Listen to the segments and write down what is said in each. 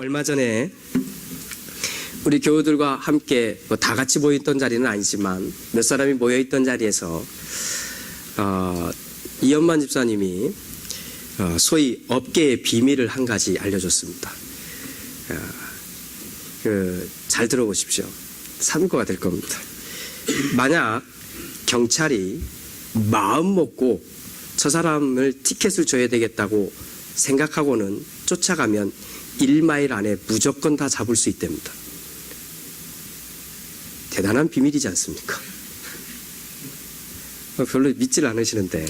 얼마 전에 우리 교우들과 함께 다 같이 모여있던 자리는 아니지만 몇 사람이 모여있던 자리에서 이현만 집사님이 소위 업계의 비밀을 한 가지 알려줬습니다. 잘 들어보십시오. 참고가 될 겁니다. 만약 경찰이 마음 먹고 저 사람을 티켓을 줘야 되겠다고 생각하고는 쫓아가면 1마일 안에 무조건 다 잡을 수 있답니다. 대단한 비밀이지 않습니까? 별로 믿질 않으시는데,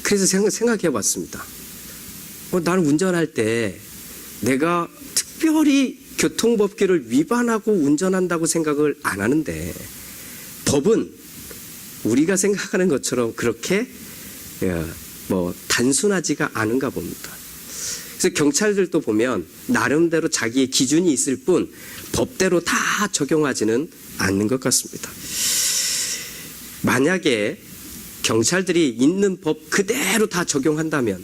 그래서 생각해 봤습니다. 나는 운전할 때 내가 특별히 교통법규를 위반하고 운전한다고 생각을 안 하는데, 법은 우리가 생각하는 것처럼 그렇게 단순하지가 않은가 봅니다. 그래서 경찰들도 보면 나름대로 자기의 기준이 있을 뿐 법대로 다 적용하지는 않는 것 같습니다. 만약에 경찰들이 있는 법 그대로 다 적용한다면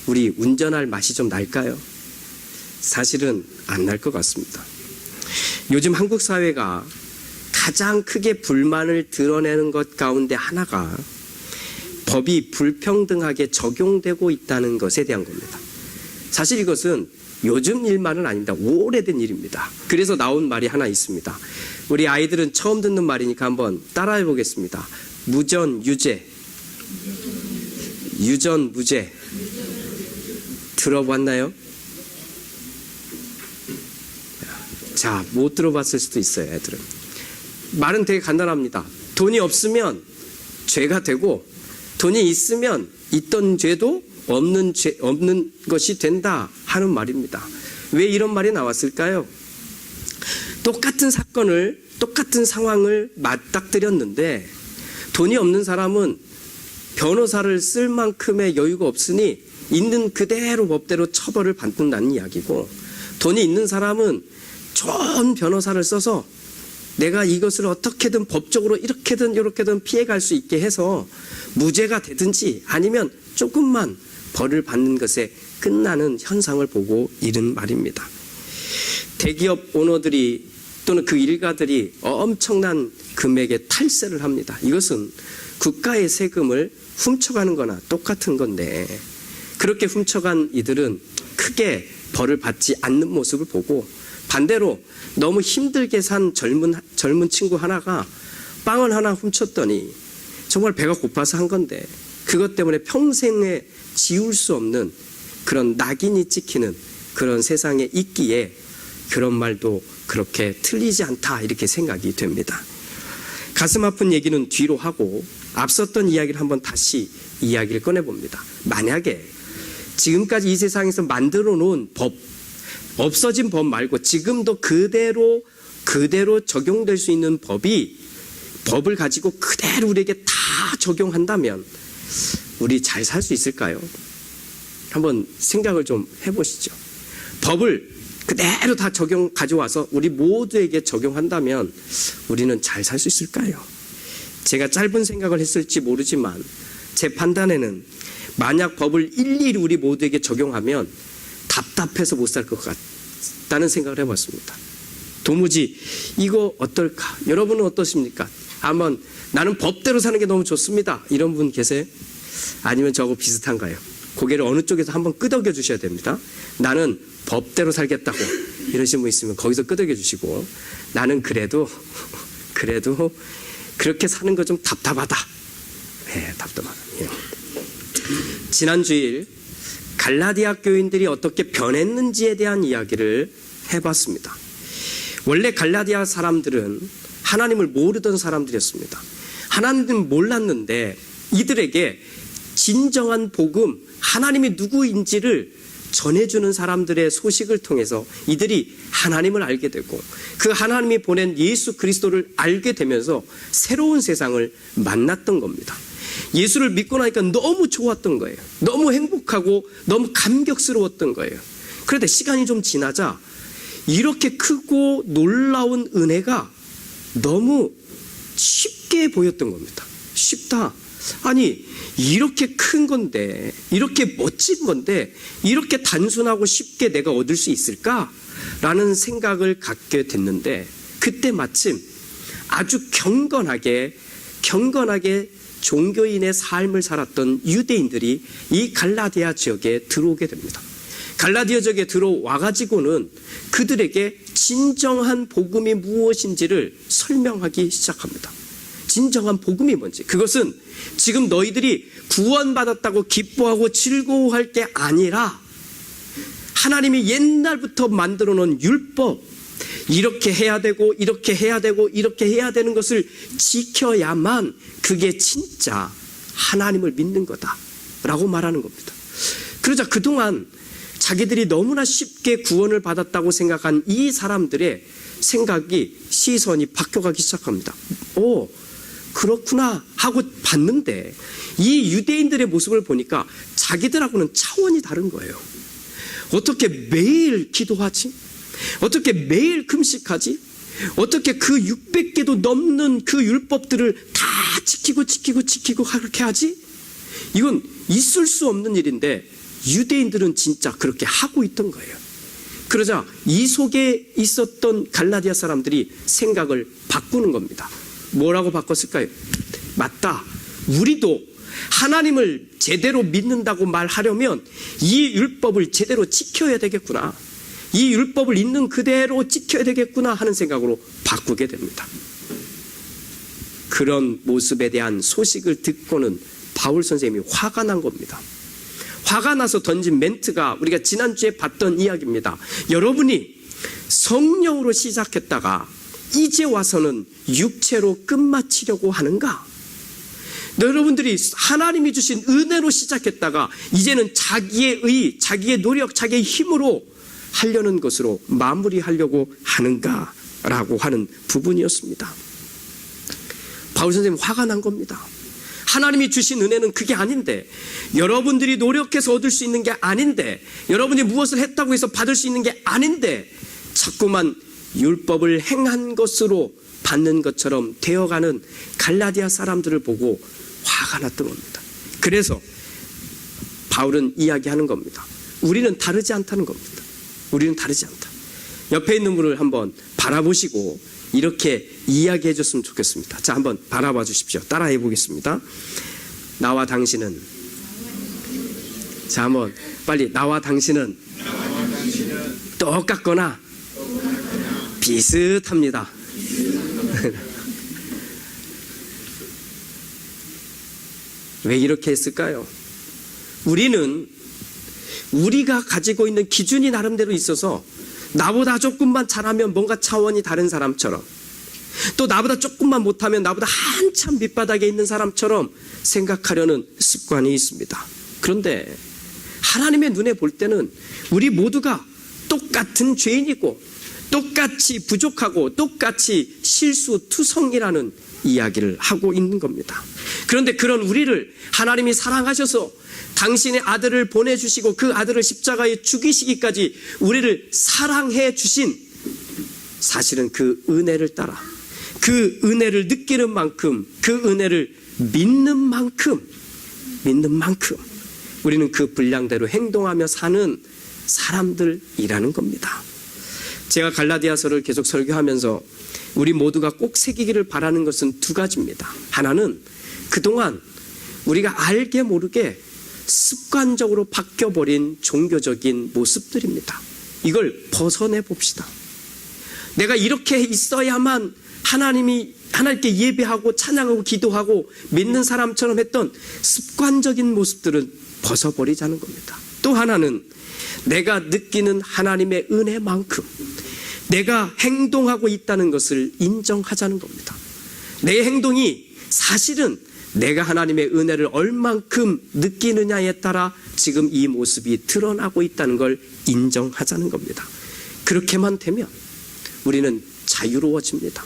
우리 운전할 맛이 좀 날까요? 사실은 안 날 것 같습니다. 요즘 한국 사회가 가장 크게 불만을 드러내는 것 가운데 하나가 법이 불평등하게 적용되고 있다는 것에 대한 겁니다. 사실 이것은 요즘 일만은 아닙니다. 오래된 일입니다. 그래서 나온 말이 하나 있습니다. 우리 아이들은 처음 듣는 말이니까 한번 따라해 보겠습니다. 무전, 유죄. 유전, 무죄. 들어봤나요? 자, 못 들어봤을 수도 있어요, 애들은. 말은 되게 간단합니다. 돈이 없으면 죄가 되고, 돈이 있으면 있던 죄도 없는 것이 된다 하는 말입니다. 왜 이런 말이 나왔을까요? 똑같은 사건을, 똑같은 상황을 맞닥뜨렸는데 돈이 없는 사람은 변호사를 쓸 만큼의 여유가 없으니 있는 그대로 법대로 처벌을 받는다는 이야기고, 돈이 있는 사람은 좋은 변호사를 써서 내가 이것을 어떻게든 법적으로 이렇게든 이렇게든 피해갈 수 있게 해서 무죄가 되든지 아니면 조금만 벌을 받는 것에 끝나는 현상을 보고 이른 말입니다. 대기업 오너들이 또는 그 일가들이 엄청난 금액의 탈세를 합니다. 이것은 국가의 세금을 훔쳐가는 거나 똑같은 건데, 그렇게 훔쳐간 이들은 크게 벌을 받지 않는 모습을 보고, 반대로 너무 힘들게 산 젊은 친구 하나가 빵을 하나 훔쳤더니 정말 배가 고파서 한 건데 그것 때문에 평생에 지울 수 없는 그런 낙인이 찍히는 그런 세상에 있기에 그런 말도 그렇게 틀리지 않다, 이렇게 생각이 됩니다. 가슴 아픈 얘기는 뒤로 하고 앞섰던 이야기를 한번 다시 이야기를 꺼내봅니다. 만약에 지금까지 이 세상에서 만들어 놓은 법, 없어진 법 말고 지금도 그대로 적용될 수 있는 법을 가지고 그대로 우리에게 다 적용한다면 우리 잘 살 수 있을까요? 한번 생각을 좀 해보시죠. 법을 그대로 다 가져와서 우리 모두에게 적용한다면 우리는 잘 살 수 있을까요? 제가 짧은 생각을 했을지 모르지만 제 판단에는 만약 법을 일일이 우리 모두에게 적용하면 답답해서 못 살 것 같다는 생각을 해봤습니다. 도무지 이거 어떨까? 여러분은 어떠십니까? 한번 나는 법대로 사는 게 너무 좋습니다, 이런 분 계세요? 아니면 저하고 비슷한가요? 고개를 어느 쪽에서 한번 끄덕여 주셔야 됩니다. 나는 법대로 살겠다고 이러신 분 있으면 거기서 끄덕여 주시고, 나는 그래도 그렇게 사는 거 좀 답답하다. 네, 답답하다. 예. 지난 주일 갈라디아 교인들이 어떻게 변했는지에 대한 이야기를 해봤습니다. 원래 갈라디아 사람들은 하나님을 모르던 사람들이었습니다. 하나님을 몰랐는데 이들에게 진정한 복음, 하나님이 누구인지를 전해주는 사람들의 소식을 통해서 이들이 하나님을 알게 되고 그 하나님이 보낸 예수 그리스도를 알게 되면서 새로운 세상을 만났던 겁니다. 예수를 믿고 나니까 너무 좋았던 거예요. 너무 행복하고 너무 감격스러웠던 거예요. 그런데 시간이 좀 지나자 이렇게 크고 놀라운 은혜가 너무 쉽게 보였던 겁니다. 쉽다. 아니, 이렇게 큰 건데, 이렇게 멋진 건데, 이렇게 단순하고 쉽게 내가 얻을 수 있을까? 라는 생각을 갖게 됐는데, 그때 마침 아주 경건하게 종교인의 삶을 살았던 유대인들이 이 갈라디아 지역에 들어오게 됩니다. 갈라디아 지역에 들어와가지고는 그들에게 진정한 복음이 무엇인지를 설명하기 시작합니다. 진정한 복음이 뭔지. 그것은 지금 너희들이 구원받았다고 기뻐하고 즐거워할 게 아니라 하나님이 옛날부터 만들어 놓은 율법, 이렇게 해야 되고 이렇게 해야 되고 이렇게 해야 되는 것을 지켜야만 그게 진짜 하나님을 믿는 거다라고 말하는 겁니다. 그러자 그동안 자기들이 너무나 쉽게 구원을 받았다고 생각한 이 사람들의 생각이, 시선이 바뀌어가기 시작합니다. 오, 그렇구나 하고 봤는데 이 유대인들의 모습을 보니까 자기들하고는 차원이 다른 거예요. 어떻게 매일 기도하지? 어떻게 매일 금식하지? 어떻게 그 600개도 넘는 그 율법들을 다 지키고 그렇게 하지? 이건 있을 수 없는 일인데 유대인들은 진짜 그렇게 하고 있던 거예요. 그러자 이 속에 있었던 갈라디아 사람들이 생각을 바꾸는 겁니다. 뭐라고 바꿨을까요? 맞다. 우리도 하나님을 제대로 믿는다고 말하려면 이 율법을 제대로 지켜야 되겠구나. 이 율법을 있는 그대로 지켜야 되겠구나 하는 생각으로 바꾸게 됩니다. 그런 모습에 대한 소식을 듣고는 바울 선생님이 화가 난 겁니다. 화가 나서 던진 멘트가 우리가 지난주에 봤던 이야기입니다. 여러분이 성령으로 시작했다가 이제 와서는 육체로 끝마치려고 하는가? 여러분들이 하나님이 주신 은혜로 시작했다가 이제는 자기의 의, 자기의 노력, 자기의 힘으로 하려는 것으로 마무리하려고 하는가? 라고 하는 부분이었습니다. 바울 선생님 화가 난 겁니다. 하나님이 주신 은혜는 그게 아닌데, 여러분들이 노력해서 얻을 수 있는 게 아닌데, 여러분이 무엇을 했다고 해서 받을 수 있는 게 아닌데 자꾸만 율법을 행한 것으로 받는 것처럼 되어가는 갈라디아 사람들을 보고 화가 났던 겁니다. 그래서 바울은 이야기하는 겁니다. 우리는 다르지 않다는 겁니다. 우리는 다르지 않다. 옆에 있는 분을 한번 바라보시고 이렇게 이야기해 줬으면 좋겠습니다. 자, 한번 바라봐 주십시오. 따라해 보겠습니다. 나와 당신은, 자, 한번 빨리, 나와 당신은 똑같거나 비슷합니다. 왜 이렇게 했을까요? 우리는 우리가 가지고 있는 기준이 나름대로 있어서 나보다 조금만 잘하면 뭔가 차원이 다른 사람처럼, 또 나보다 조금만 못하면 나보다 한참 밑바닥에 있는 사람처럼 생각하려는 습관이 있습니다. 그런데 하나님의 눈에 볼 때는 우리 모두가 똑같은 죄인이고 똑같이 부족하고 똑같이 실수투성이라는 이야기를 하고 있는 겁니다. 그런데 그런 우리를 하나님이 사랑하셔서 당신의 아들을 보내주시고 그 아들을 십자가에 죽이시기까지 우리를 사랑해 주신, 사실은 그 은혜를 따라, 그 은혜를 느끼는 만큼, 그 은혜를 믿는 만큼 우리는 그 분량대로 행동하며 사는 사람들이라는 겁니다. 제가 갈라디아서를 계속 설교하면서 우리 모두가 꼭 새기기를 바라는 것은 두 가지입니다. 하나는 그동안 우리가 알게 모르게 습관적으로 바뀌어버린 종교적인 모습들입니다. 이걸 벗어내 봅시다. 내가 이렇게 있어야만 하나님께 예배하고 찬양하고 기도하고 믿는 사람처럼 했던 습관적인 모습들은 벗어버리자는 겁니다. 또 하나는 내가 느끼는 하나님의 은혜만큼 내가 행동하고 있다는 것을 인정하자는 겁니다. 내 행동이 사실은 내가 하나님의 은혜를 얼만큼 느끼느냐에 따라 지금 이 모습이 드러나고 있다는 걸 인정하자는 겁니다. 그렇게만 되면 우리는 자유로워집니다.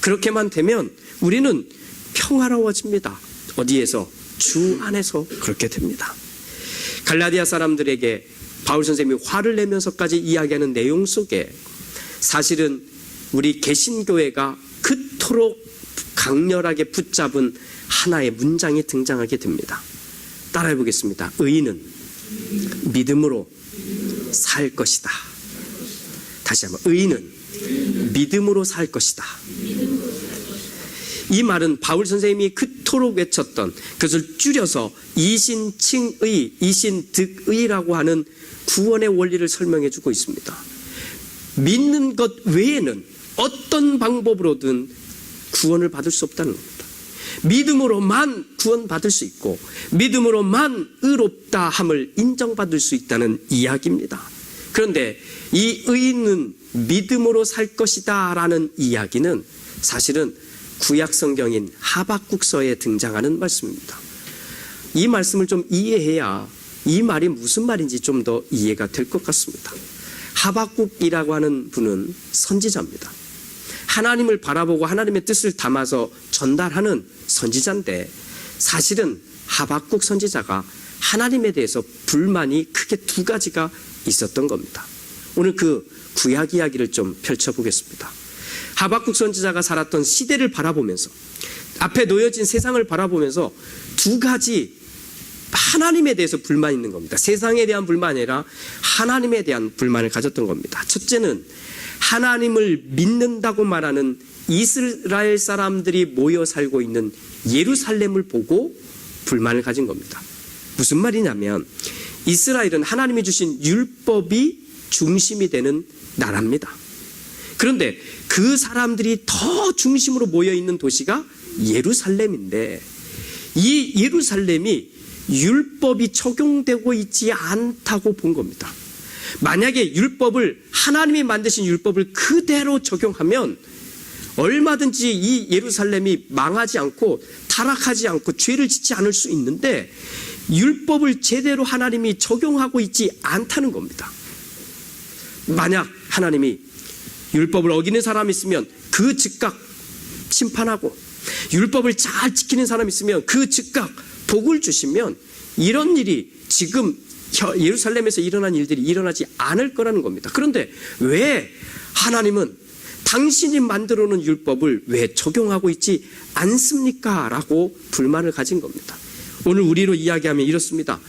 그렇게만 되면 우리는 평화로워집니다. 어디에서? 주 안에서 그렇게 됩니다. 갈라디아 사람들에게 바울 선생님이 화를 내면서까지 이야기하는 내용 속에 사실은 우리 개신교회가 그토록 강렬하게 붙잡은 하나의 문장이 등장하게 됩니다. 따라해 보겠습니다. 의인은 믿음으로 살 것이다. 다시 한번, 의인은 믿음으로 살 것이다. 이 말은 바울 선생님이 그토록 외쳤던, 그것을 줄여서 이신칭의, 이신득의라고 하는 구원의 원리를 설명해 주고 있습니다. 믿는 것 외에는 어떤 방법으로든 구원을 받을 수 없다는 겁니다. 믿음으로만 구원받을 수 있고 믿음으로만 의롭다 함을 인정받을 수 있다는 이야기입니다. 그런데 이 의인은 믿음으로 살 것이다 라는 이야기는 사실은 구약 성경인 하박국서에 등장하는 말씀입니다. 이 말씀을 좀 이해해야 이 말이 무슨 말인지 좀 더 이해가 될 것 같습니다. 하박국이라고 하는 분은 선지자입니다. 하나님을 바라보고 하나님의 뜻을 담아서 전달하는 선지자인데, 사실은 하박국 선지자가 하나님에 대해서 불만이 크게 두 가지가 있었던 겁니다. 오늘 그 구약 이야기를 좀 펼쳐보겠습니다. 하박국 선지자가 살았던 시대를 바라보면서, 앞에 놓여진 세상을 바라보면서 두 가지 하나님에 대해서 불만이 있는 겁니다. 세상에 대한 불만이 아니라 하나님에 대한 불만을 가졌던 겁니다. 첫째는 하나님을 믿는다고 말하는 이스라엘 사람들이 모여 살고 있는 예루살렘을 보고 불만을 가진 겁니다. 무슨 말이냐면, 이스라엘은 하나님이 주신 율법이 중심이 되는 나라입니다. 그런데 그 사람들이 더 중심으로 모여 있는 도시가 예루살렘인데, 이 예루살렘이 율법이 적용되고 있지 않다고 본 겁니다. 만약에 율법을, 하나님이 만드신 율법을 그대로 적용하면 얼마든지 이 예루살렘이 망하지 않고 타락하지 않고 죄를 짓지 않을 수 있는데, 율법을 제대로 하나님이 적용하고 있지 않다는 겁니다. 만약 하나님이 율법을 어기는 사람이 있으면 그 즉각 심판하고, 율법을 잘 지키는 사람이 있으면 그 즉각 복을 주시면, 이런 일이 지금 예루살렘에서 일어난 일들이 일어나지 않을 거라는 겁니다. 그런데 왜 하나님은 당신이 만들어 놓은 율법을 왜 적용하고 있지 않습니까? 라고 불만을 가진 겁니다. 오늘 우리로 이야기하면 이렇습니다.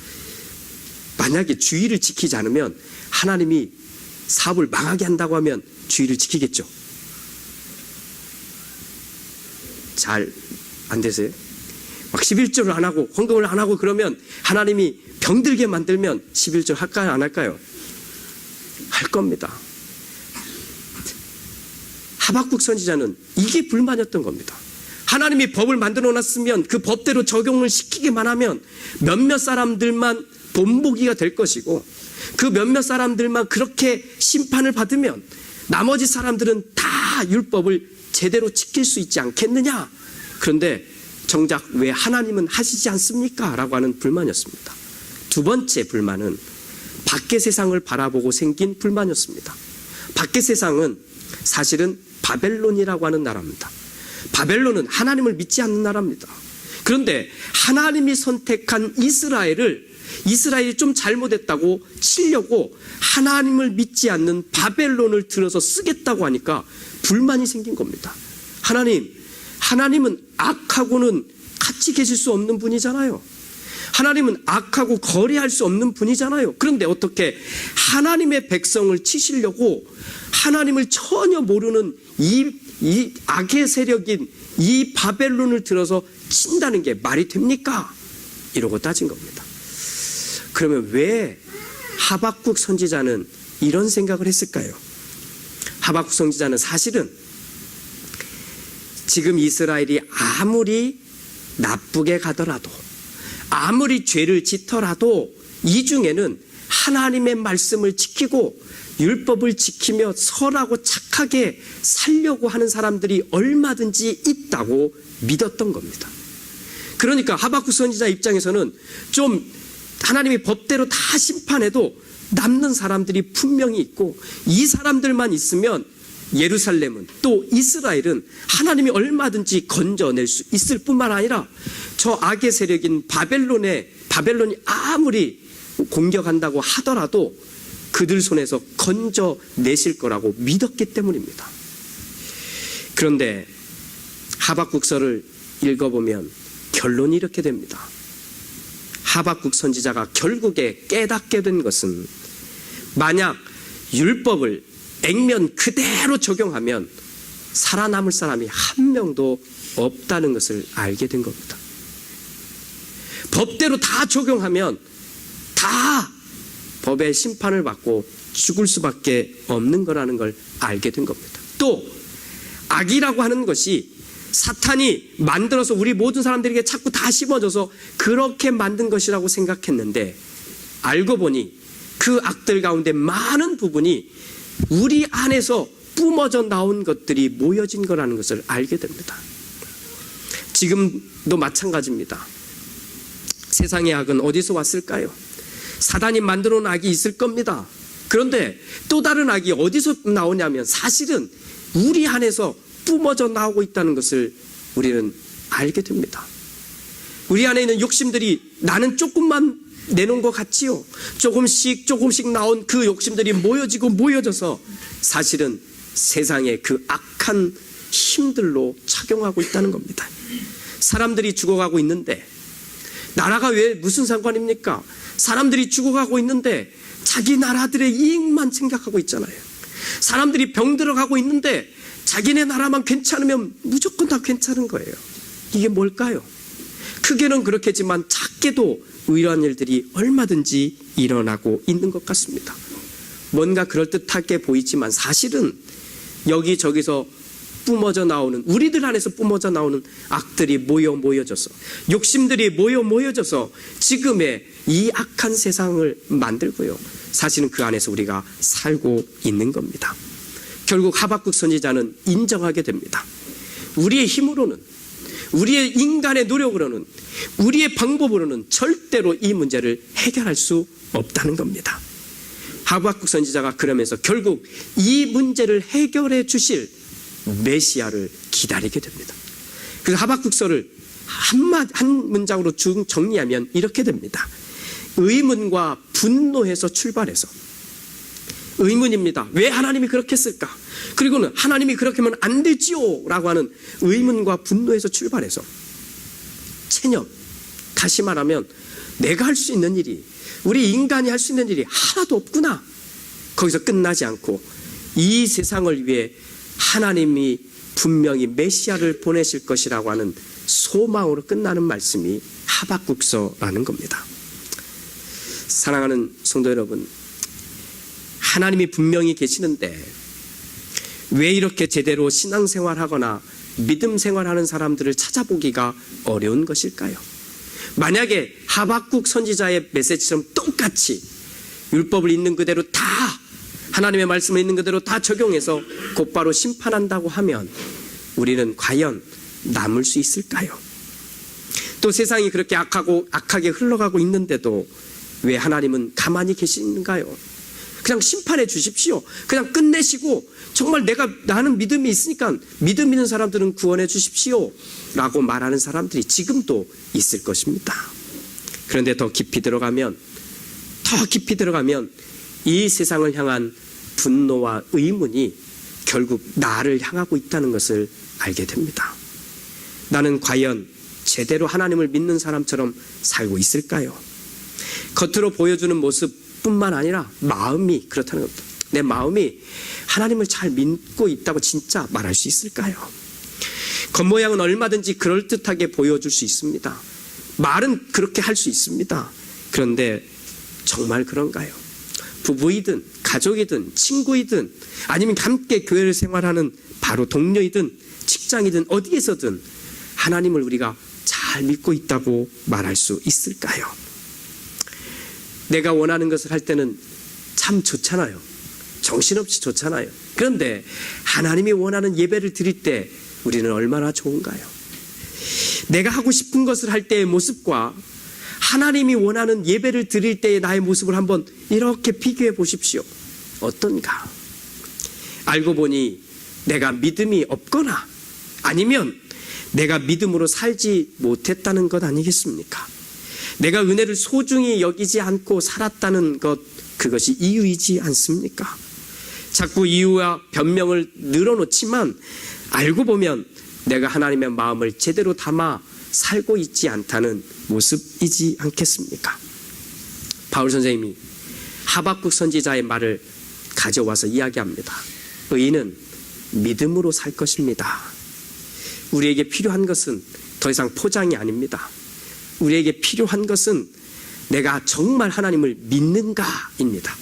만약에 주의를 지키지 않으면 하나님이 사업을 망하게 한다고 하면 주의를 지키겠죠? 잘 안 되세요? 막 11조를 안 하고 헌금을 안 하고 그러면 하나님이 병들게 만들면 11조 할까요? 안 할까요? 할 겁니다. 하박국 선지자는 이게 불만이었던 겁니다. 하나님이 법을 만들어 놨으면 그 법대로 적용을 시키기만 하면 몇몇 사람들만 본보기가 될 것이고, 그 몇몇 사람들만 그렇게 심판을 받으면 나머지 사람들은 다 율법을 제대로 지킬 수 있지 않겠느냐. 그런데 정작 왜 하나님은 하시지 않습니까? 라고 하는 불만이었습니다. 두 번째 불만은 밖의 세상을 바라보고 생긴 불만이었습니다. 밖의 세상은 사실은 바벨론이라고 하는 나라입니다. 바벨론은 하나님을 믿지 않는 나라입니다. 그런데 하나님이 선택한 이스라엘이 좀 잘못했다고 치려고 하나님을 믿지 않는 바벨론을 들어서 쓰겠다고 하니까 불만이 생긴 겁니다. 하나님은 악하고는 같이 계실 수 없는 분이잖아요. 하나님은 악하고 거래할 수 없는 분이잖아요. 그런데 어떻게 하나님의 백성을 치시려고 하나님을 전혀 모르는 이 악의 세력인 이 바벨론을 들어서 친다는 게 말이 됩니까? 이러고 따진 겁니다. 그러면 왜 하박국 선지자는 이런 생각을 했을까요? 하박국 선지자는 사실은 지금 이스라엘이 아무리 나쁘게 가더라도, 아무리 죄를 짓더라도 이 중에는 하나님의 말씀을 지키고 율법을 지키며 선하고 착하게 살려고 하는 사람들이 얼마든지 있다고 믿었던 겁니다. 그러니까 하박국 선지자 입장에서는 좀 하나님이 법대로 다 심판해도 남는 사람들이 분명히 있고, 이 사람들만 있으면 예루살렘은, 또 이스라엘은 하나님이 얼마든지 건져낼 수 있을 뿐만 아니라 저 악의 세력인 바벨론이 아무리 공격한다고 하더라도 그들 손에서 건져내실 거라고 믿었기 때문입니다. 그런데 하박국서를 읽어보면 결론이 이렇게 됩니다. 하박국 선지자가 결국에 깨닫게 된 것은 만약 율법을 액면 그대로 적용하면 살아남을 사람이 한 명도 없다는 것을 알게 된 겁니다. 법대로 다 적용하면 다 법의 심판을 받고 죽을 수밖에 없는 거라는 걸 알게 된 겁니다. 또 악이라고 하는 것이 사탄이 만들어서 우리 모든 사람들에게 자꾸 다 심어져서 그렇게 만든 것이라고 생각했는데 알고 보니 그 악들 가운데 많은 부분이 우리 안에서 뿜어져 나온 것들이 모여진 거라는 것을 알게 됩니다. 지금도 마찬가지입니다. 세상의 악은 어디서 왔을까요? 사단이 만들어 놓은 악이 있을 겁니다. 그런데 또 다른 악이 어디서 나오냐면 사실은 우리 안에서 뿜어져 나오고 있다는 것을 우리는 알게 됩니다. 우리 안에 있는 욕심들이 나는 조금만 내놓은 것 같지요. 조금씩 나온 그 욕심들이 모여지고 모여져서 사실은 세상의 그 악한 힘들로 작용하고 있다는 겁니다. 사람들이 죽어가고 있는데 나라가 왜 무슨 상관입니까? 사람들이 죽어가고 있는데 자기 나라들의 이익만 생각하고 있잖아요. 사람들이 병들어가고 있는데 자기네 나라만 괜찮으면 무조건 다 괜찮은 거예요. 이게 뭘까요? 크게는 그렇겠지만 작게도 이러한 일들이 얼마든지 일어나고 있는 것 같습니다. 뭔가 그럴듯하게 보이지만 사실은 여기저기서 뿜어져 나오는, 우리들 안에서 뿜어져 나오는 악들이 모여져서, 욕심들이 모여져서 지금의 이 악한 세상을 만들고요, 사실은 그 안에서 우리가 살고 있는 겁니다. 결국 하박국 선지자는 인정하게 됩니다. 우리의 힘으로는, 우리의 인간의 노력으로는, 우리의 방법으로는 절대로 이 문제를 해결할 수 없다는 겁니다. 하박국 선지자가 그러면서 결국 이 문제를 해결해 주실 메시아를 기다리게 됩니다. 그래서 하박국서를 한 문장으로 정리하면 이렇게 됩니다. 의문과 분노에서 출발해서, 의문입니다. 왜 하나님이 그렇게 했을까? 그리고는 하나님이 그렇게 하면 안 되지요 라고 하는 의문과 분노에서 출발해서 체념, 다시 말하면 내가 할 수 있는 일이, 우리 인간이 할 수 있는 일이 하나도 없구나. 거기서 끝나지 않고 이 세상을 위해 하나님이 분명히 메시아를 보내실 것이라고 하는 소망으로 끝나는 말씀이 하박국서라는 겁니다. 사랑하는 성도 여러분, 하나님이 분명히 계시는데 왜 이렇게 제대로 신앙생활하거나 믿음 생활하는 사람들을 찾아보기가 어려운 것일까요? 만약에 하박국 선지자의 메시지처럼 똑같이 율법을 있는 그대로 다, 하나님의 말씀을 있는 그대로 다 적용해서 곧바로 심판한다고 하면 우리는 과연 남을 수 있을까요? 또 세상이 그렇게 악하게 흘러가고 있는데도 왜 하나님은 가만히 계시는가요? 그냥 심판해 주십시오. 그냥 끝내시고 정말 나는 믿음이 있으니까 믿음 있는 사람들은 구원해 주십시오 라고 말하는 사람들이 지금도 있을 것입니다. 그런데 더 깊이 들어가면 이 세상을 향한 분노와 의문이 결국 나를 향하고 있다는 것을 알게 됩니다. 나는 과연 제대로 하나님을 믿는 사람처럼 살고 있을까요? 겉으로 보여주는 모습뿐만 아니라 마음이 그렇다는 겁니다. 내 마음이 하나님을 잘 믿고 있다고 진짜 말할 수 있을까요? 겉모양은 얼마든지 그럴듯하게 보여줄 수 있습니다. 말은 그렇게 할 수 있습니다. 그런데 정말 그런가요? 부부이든 가족이든 친구이든 아니면 함께 교회를 생활하는 바로 동료이든 직장이든 어디에서든 하나님을 우리가 잘 믿고 있다고 말할 수 있을까요? 내가 원하는 것을 할 때는 참 좋잖아요. 정신없이 좋잖아요. 그런데 하나님이 원하는 예배를 드릴 때 우리는 얼마나 좋은가요? 내가 하고 싶은 것을 할 때의 모습과 하나님이 원하는 예배를 드릴 때의 나의 모습을 한번 이렇게 비교해 보십시오. 어떤가? 알고 보니 내가 믿음이 없거나 아니면 내가 믿음으로 살지 못했다는 것 아니겠습니까? 내가 은혜를 소중히 여기지 않고 살았다는 것, 그것이 이유이지 않습니까? 자꾸 이유와 변명을 늘어놓지만 알고 보면 내가 하나님의 마음을 제대로 담아 살고 있지 않다는 모습이지 않겠습니까? 바울 선생님이 하박국 선지자의 말을 가져와서 이야기합니다. 의인은 믿음으로 살 것입니다. 우리에게 필요한 것은 더 이상 포장이 아닙니다. 우리에게 필요한 것은 내가 정말 하나님을 믿는가입니다.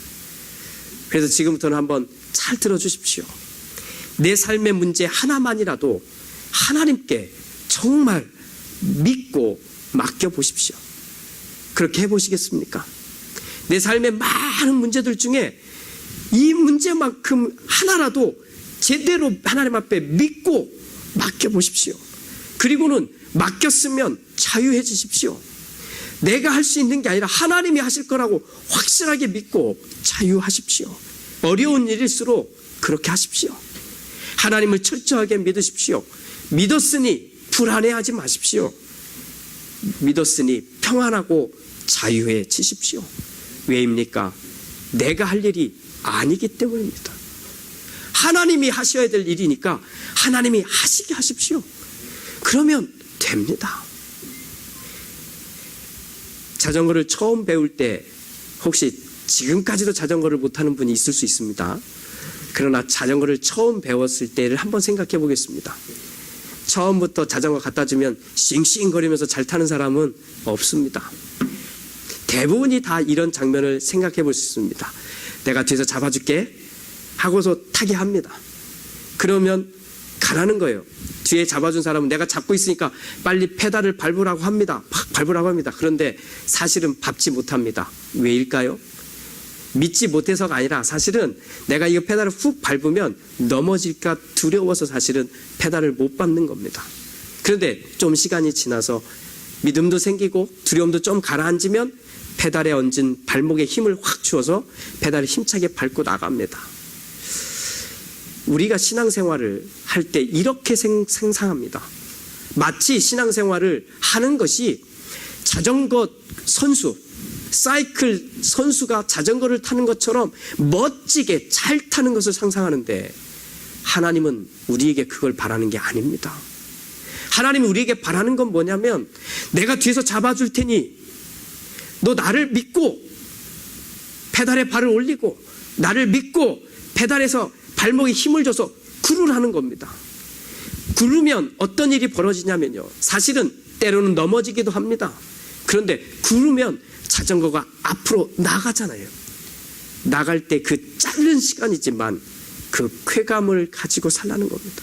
그래서 지금부터는 한번 잘 들어주십시오. 내 삶의 문제 하나만이라도 하나님께 정말 믿고 맡겨보십시오. 그렇게 해보시겠습니까? 내 삶의 많은 문제들 중에 이 문제만큼 하나라도 제대로 하나님 앞에 믿고 맡겨보십시오. 그리고는 맡겼으면 자유해지십시오. 내가 할 수 있는 게 아니라 하나님이 하실 거라고 확실하게 믿고 자유하십시오. 어려운 일일수록 그렇게 하십시오. 하나님을 철저하게 믿으십시오. 믿었으니 불안해하지 마십시오. 믿었으니 평안하고 자유해지십시오. 왜입니까? 내가 할 일이 아니기 때문입니다. 하나님이 하셔야 될 일이니까 하나님이 하시게 하십시오. 그러면 됩니다. 자전거를 처음 배울 때 혹시 지금까지도 자전거를 못하는 분이 있을 수 있습니다. 그러나 자전거를 처음 배웠을 때를 한번 생각해 보겠습니다. 처음부터 자전거 갖다 주면 싱싱거리면서 잘 타는 사람은 없습니다. 대부분이 다 이런 장면을 생각해 볼 수 있습니다. 내가 뒤에서 잡아줄게 하고서 타게 합니다. 그러면 가라는 거예요. 뒤에 잡아준 사람은 내가 잡고 있으니까 빨리 페달을 밟으라고 합니다. 막 밟으라고 합니다. 그런데 사실은 밟지 못합니다. 왜일까요? 믿지 못해서가 아니라 사실은 내가 이거 페달을 훅 밟으면 넘어질까 두려워서 사실은 페달을 못 밟는 겁니다. 그런데 좀 시간이 지나서 믿음도 생기고 두려움도 좀 가라앉으면 페달에 얹은 발목에 힘을 확 주어서 페달을 힘차게 밟고 나갑니다. 우리가 신앙생활을 할 때 이렇게 상상합니다. 마치 신앙생활을 하는 것이 자전거 선수, 사이클 선수가 자전거를 타는 것처럼 멋지게 잘 타는 것을 상상하는데 하나님은 우리에게 그걸 바라는 게 아닙니다. 하나님이 우리에게 바라는 건 뭐냐면 내가 뒤에서 잡아줄 테니 너 나를 믿고 페달에 발을 올리고 나를 믿고 페달에서 발목에 힘을 줘서 구르라는 겁니다. 구르면 어떤 일이 벌어지냐면요. 사실은 때로는 넘어지기도 합니다. 그런데 구르면 자전거가 앞으로 나가잖아요. 나갈 때 그 짧은 시간이지만 그 쾌감을 가지고 살라는 겁니다.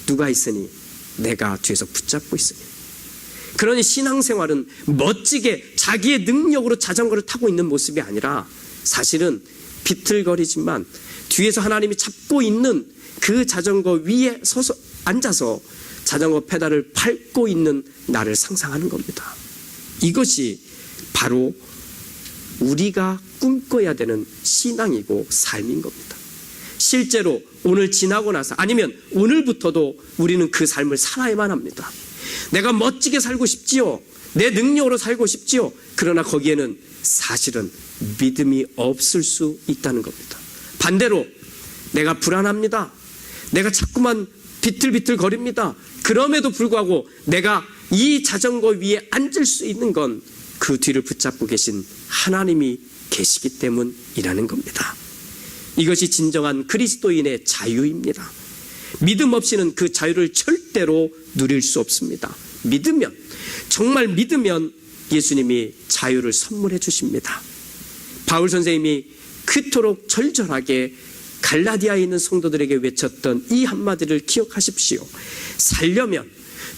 누가 있으니 내가 뒤에서 붙잡고 있으니. 그러니 신앙생활은 멋지게 자기의 능력으로 자전거를 타고 있는 모습이 아니라 사실은 비틀거리지만 뒤에서 하나님이 잡고 있는 그 자전거 위에 서서 앉아서 자전거 페달을 밟고 있는 나를 상상하는 겁니다. 이것이 바로 우리가 꿈꿔야 되는 신앙이고 삶인 겁니다. 실제로 오늘 지나고 나서 아니면 오늘부터도 우리는 그 삶을 살아야만 합니다. 내가 멋지게 살고 싶지요. 내 능력으로 살고 싶지요. 그러나 거기에는 사실은 믿음이 없을 수 있다는 겁니다. 반대로 내가 불안합니다. 내가 자꾸만 비틀비틀 거립니다. 그럼에도 불구하고 내가 이 자전거 위에 앉을 수 있는 건 그 뒤를 붙잡고 계신 하나님이 계시기 때문이라는 겁니다. 이것이 진정한 그리스도인의 자유입니다. 믿음 없이는 그 자유를 절대로 누릴 수 없습니다. 믿으면, 정말 믿으면 예수님이 자유를 선물해 주십니다. 바울 선생님이 그토록 절절하게 갈라디아에 있는 성도들에게 외쳤던 이 한마디를 기억하십시오. 살려면,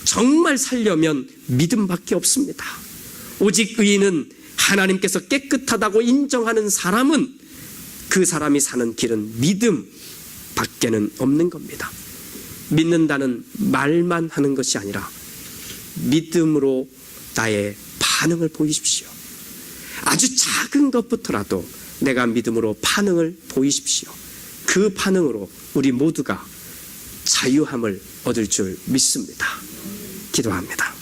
정말 살려면 믿음밖에 없습니다. 오직 의인은 하나님께서 깨끗하다고 인정하는 사람은 그 사람이 사는 길은 믿음밖에는 없는 겁니다. 믿는다는 말만 하는 것이 아니라 믿음으로 나의 반응을 보이십시오. 아주 작은 것부터라도 내가 믿음으로 반응을 보이십시오. 그 반응으로 우리 모두가 자유함을 얻을 줄 믿습니다. 기도합니다.